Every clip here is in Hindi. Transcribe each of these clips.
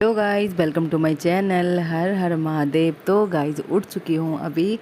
Hello guys, welcome to my channel. Har Har Mahadev. तो गाइस उठ चुकी हूँ अभी,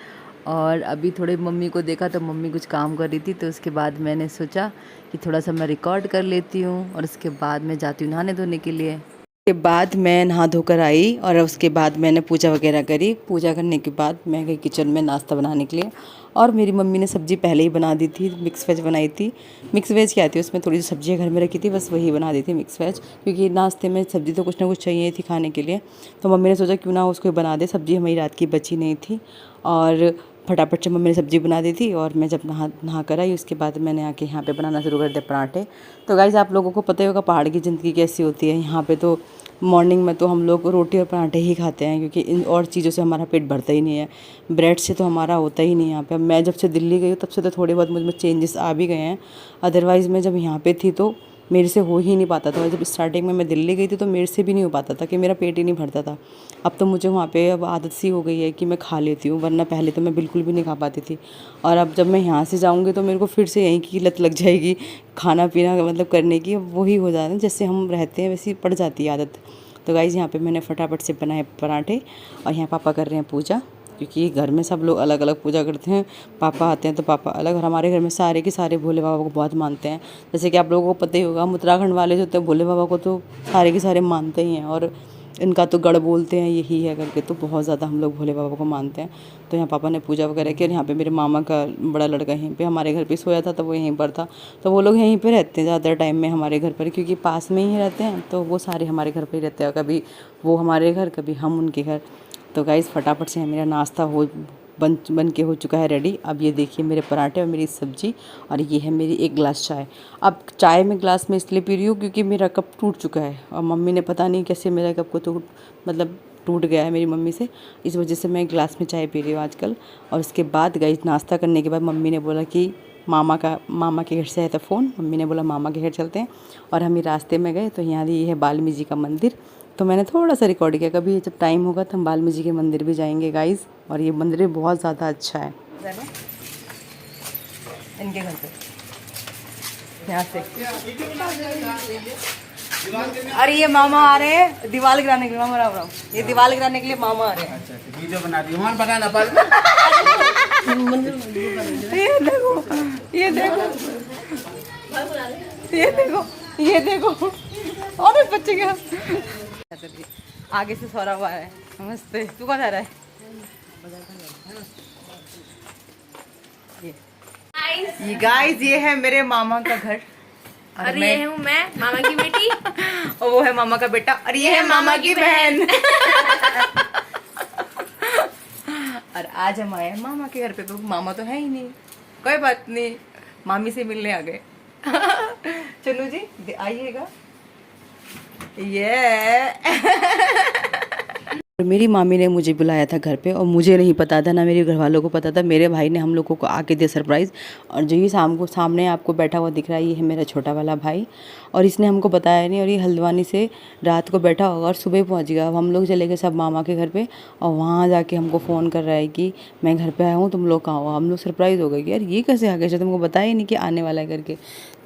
और अभी थोड़े मम्मी को देखा तो मम्मी कुछ काम कर रही थी, तो उसके बाद मैंने सोचा कि थोड़ा सा मैं रिकॉर्ड कर लेती हूँ, और उसके बाद मैं जाती हूँ नहाने धोने के लिए। के बाद मैं नहा धोकर आई, और उसके बाद मैंने पूजा वगैरह करी। पूजा करने के बाद मैं गई किचन में नाश्ता बनाने के लिए, और मेरी मम्मी ने सब्ज़ी पहले ही बना दी थी। मिक्स वेज बनाई थी। मिक्स वेज क्या थी, उसमें थोड़ी सी सब्जियाँ घर में रखी थी, बस वही बना दी थी मिक्स वेज, क्योंकि नाश्ते में सब्ज़ी तो कुछ ना कुछ चाहिए थी खाने के लिए। तो मम्मी ने सोचा क्यों ना उसको बना दे, सब्ज़ी हमारी रात की बची नहीं थी, और फटाफट से मम्मी ने सब्ज़ी बना दी थी। और मैं जब नहा कर आई, उसके बाद मैंने आके यहाँ पे बनाना शुरू कर दिया पराठे। तो गाइस, आप लोगों को पता ही होगा पहाड़ की ज़िंदगी कैसी होती है। यहाँ पे तो मॉर्निंग में तो हम लोग रोटी और पराठे ही खाते हैं, क्योंकि इन और चीज़ों से हमारा पेट भरता ही नहीं है। ब्रेड से तो हमारा होता ही नहीं यहाँ पे। अब मैं जब से दिल्ली गई हूँ तब से तो थोड़े बहुत मुझ में चेंजेस आ भी गए हैं। अदरवाइज़ मैं जब यहाँ पे थी तो मेरे से हो ही नहीं पाता था। जब स्टार्टिंग में मैं दिल्ली गई थी तो मेरे से भी नहीं हो पाता था, कि मेरा पेट ही नहीं भरता था। अब तो मुझे वहाँ पे अब आदत सी हो गई है कि मैं खा लेती हूँ, वरना पहले तो मैं बिल्कुल भी नहीं खा पाती थी। और अब जब मैं यहाँ से जाऊँगी तो मेरे को फिर से यहीं की लत लग जाएगी, खाना पीना मतलब करने की। वही हो जाता है, जैसे हम रहते हैं वैसी पड़ जाती है आदत। तो गाइज़, यहाँ पे मैंने फटाफट से बनाए पराठे, और यहाँ पापा कर रहे हैं पूजा, क्योंकि घर में सब लोग अलग अलग पूजा करते हैं। पापा आते हैं तो पापा अलग, और हमारे घर में सारे के सारे भोले बाबा को बहुत मानते हैं। जैसे कि आप लोगों को पता ही होगा, हम उत्तराखंड वाले जो होते हैं भोले बाबा को तो सारे के सारे मानते ही हैं, और इनका तो गढ़ बोलते हैं यही है करके, तो बहुत ज़्यादा हम लोग भोले बाबा को मानते हैं। तो यहाँ पापा ने पूजा वगैरह की, और यहाँ पे मेरे मामा का बड़ा लड़का यहीं पे हमारे घर पे सोया था, तो वो यहीं पर था। तो वो लोग यहीं पे रहते हैं ज़्यादा टाइम में हमारे घर पर, क्योंकि पास में ही रहते हैं, तो वो सारे हमारे घर पर ही रहते हैं। कभी वो हमारे घर, कभी हम उनके घर। तो गाइस, फटाफट से मेरा नाश्ता बन के हो चुका है रेडी। अब ये देखिए मेरे पराठे और मेरी सब्ज़ी, और ये है मेरी एक गिलास चाय। अब चाय में गिलास में इसलिए पी रही हूँ क्योंकि मेरा कप टूट चुका है, और मम्मी ने पता नहीं कैसे मेरा कप को टूट गया है मेरी मम्मी से। इस वजह से मैं गिलास में चाय पी रही हूँ आजकल। और उसके बाद गाइस, नाश्ता करने के बाद मम्मी ने बोला कि मामा के घर से है तो फ़ोन, मम्मी ने बोला मामा के घर चलते हैं। और हम ही रास्ते में गए तो यहाँ ये है वाल्मीकि जी का मंदिर। तो मैंने थोड़ा सा रिकॉर्ड किया। कभी जब टाइम होगा तो हम वाल्मीकि जी के मंदिर भी जाएंगे गाइस। और ये मंदिर भी बहुत ज़्यादा अच्छा है। इनके घर पे यहाँ से, अरे ये मामा आ रहे हैं दीवार गिराने के लिए। मामा राम, ये दीवार गिराने के लिए मामा आ रहे हैं। अच्छा, वीडियो बना दी हमारे बनाना पर। ये देखो, ये देखो, ये देखो, ये देखो, और इस बच्चे का आगे से सौरा हुआ है। नमस्ते, तू कौन आ रहा है? ये गाइस, ये है मेरे मामा का घर, और ये हूँ मैं, मामा की बेटी। और वो है मामा का बेटा, और ये है मामा की बहन। और आज हम आए हैं मामा के घर पे, तो मामा तो है ही नहीं। कोई बात नहीं, मामी से मिलने आ गए। चलो जी, आइएगा। ये मेरी मामी ने मुझे बुलाया था घर पे, और मुझे नहीं पता था, ना मेरे घर वालों को पता था। मेरे भाई ने हम लोगों को आके दिया सरप्राइज़। और जो ये सामने आपको बैठा हुआ दिख रहा है, ये है मेरा छोटा वाला भाई, और इसने हमको बताया नहीं। और ये हल्द्वानी से रात को बैठा होगा और सुबह पहुंच गया। अब हम लोग चले गए सब मामा के घर पे, और वहाँ जाके हमको फ़ोन कर रहा है कि मैं घर पे आया हूँ, तुम लोग कहाँ हो। हम लोग सरप्राइज़ हो गए कि यार ये कैसे आ गया, तुमको बताया ही नहीं कि आने वाला है करके।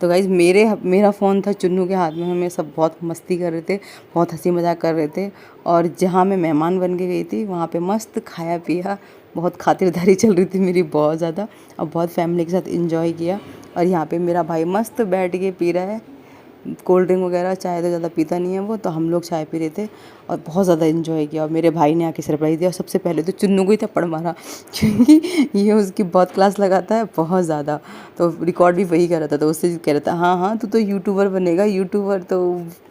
तो गाइज़, मेरा फ़ोन था चुन्नू के हाथ में। हमें सब बहुत मस्ती कर रहे थे, बहुत हंसी मजाक कर रहे थे। और जहाँ मैं मेहमान बन के गई थी वहाँ पे मस्त खाया पिया, बहुत खातिरदारी चल रही थी मेरी बहुत ज़्यादा, और बहुत फैमिली के साथ एंजॉय किया। और यहाँ पे मेरा भाई मस्त बैठ के पी रहा है कोल्ड ड्रिंक वगैरह। चाय तो ज़्यादा पीता नहीं है वो, तो हम लोग चाय पी रहे थे और बहुत ज़्यादा एंजॉय किया। और मेरे भाई ने आके सरप्राइज़ दिया। और सबसे पहले तो चुन्नू को ही थप्पड़ मारा, क्योंकि ये उसकी बहुत क्लास लगाता है, बहुत ज़्यादा। तो रिकॉर्ड भी वही कर रहा था, तो उससे कह रहा था हाँ हाँ तू तो यूट्यूबर बनेगा, यूट्यूबर। तो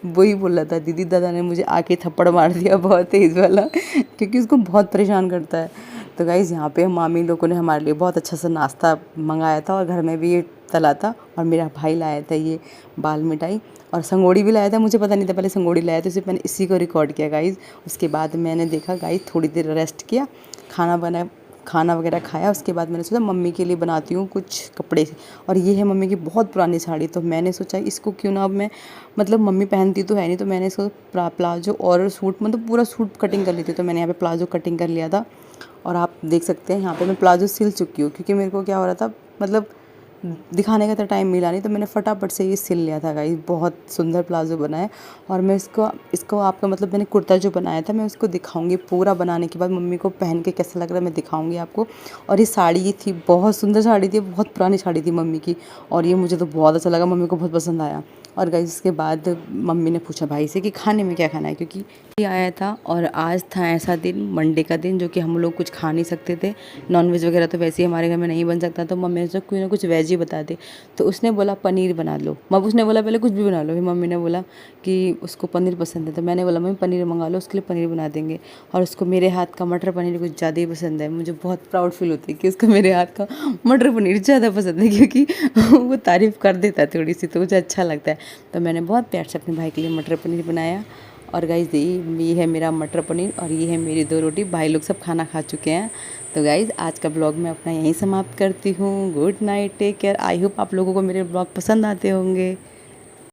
वही बोल रहा था, दीदी दादा ने मुझे आके थप्पड़ मार दिया बहुत तेज़ वाला, क्योंकि उसको बहुत परेशान करता है। तो गाइज़, यहाँ पे मामी लोगों ने हमारे लिए बहुत अच्छा सा नाश्ता मंगाया था, और घर में भी ये तला था। और मेरा भाई लाया था ये बाल मिठाई, और संगोड़ी भी लाया था। मुझे पता नहीं था, पहले संगोड़ी लाया था, तो सिर्फ मैंने इसी को रिकॉर्ड किया गाइज़। उसके बाद मैंने देखा गाइज़, थोड़ी देर रेस्ट किया, खाना वगैरह खाया। उसके बाद मैंने सोचा मम्मी के लिए बनाती हूँ कुछ कपड़े। और ये है मम्मी की बहुत पुरानी साड़ी, तो मैंने सोचा इसको क्यों ना अब मैं, मतलब मम्मी पहनती तो है नहीं, तो मैंने इसको प्लाजो और सूट, मतलब पूरा सूट कटिंग कर ली थी। तो मैंने यहाँ पे प्लाजो कटिंग कर लिया था, और आप देख सकते हैं यहाँ पे मैं प्लाजो सिल चुकी हूँ, क्योंकि मेरे को क्या हो रहा था, मतलब दिखाने का तो टाइम मिला नहीं, तो मैंने फटाफट से ये सिल लिया था गाइस। बहुत सुंदर प्लाजो बना है और मैं इसको आपको मतलब मैंने कुर्ता जो बनाया था मैं उसको दिखाऊंगी पूरा बनाने के बाद, मम्मी को पहन के कैसा लग रहा है मैं दिखाऊंगी आपको। और ये साड़ी थी, बहुत सुंदर साड़ी थी, बहुत पुरानी साड़ी थी मम्मी की, और ये मुझे तो बहुत अच्छा लगा, मम्मी को बहुत पसंद आया। और गाइस इसके बाद मम्मी ने पूछा भाई से कि खाने में क्या खाना है, क्योंकि ये आया था और आज था ऐसा दिन, मंडे का दिन, जो कि हम लोग कुछ खा नहीं सकते थे। नॉनवेज वगैरह तो वैसे ही हमारे घर में नहीं बन सकता, तो मम्मी ने सोचा कोई ना कुछ वेज ही बता दे। तो उसने बोला पनीर बना लो। उसने बोला पहले कुछ भी बना लो, फिर मम्मी ने बोला कि उसको पनीर पसंद है, तो मैंने बोला मम्मी पनीर मंगा लो, उसके लिए पनीर बना देंगे। और उसको मेरे हाथ का मटर पनीर कुछ ज़्यादा ही पसंद है, मुझे बहुत प्राउड फील होती है कि उसको मेरे हाथ का मटर पनीर ज़्यादा पसंद है, क्योंकि वो तारीफ़ कर देता है थोड़ी सी, तो मुझे अच्छा लगता है। तो मैंने बहुत प्यार से अपने भाई के लिए मटर पनीर बनाया। और गाइज़ ये है मेरा मटर पनीर और ये है मेरी 2 रोटी। भाई लोग सब खाना खा चुके हैं। तो गाइज़ आज का ब्लॉग मैं अपना यहीं समाप्त करती हूँ। Good night, take care. I hope आप लोगों को मेरे ब्लॉग पसंद आते होंगे।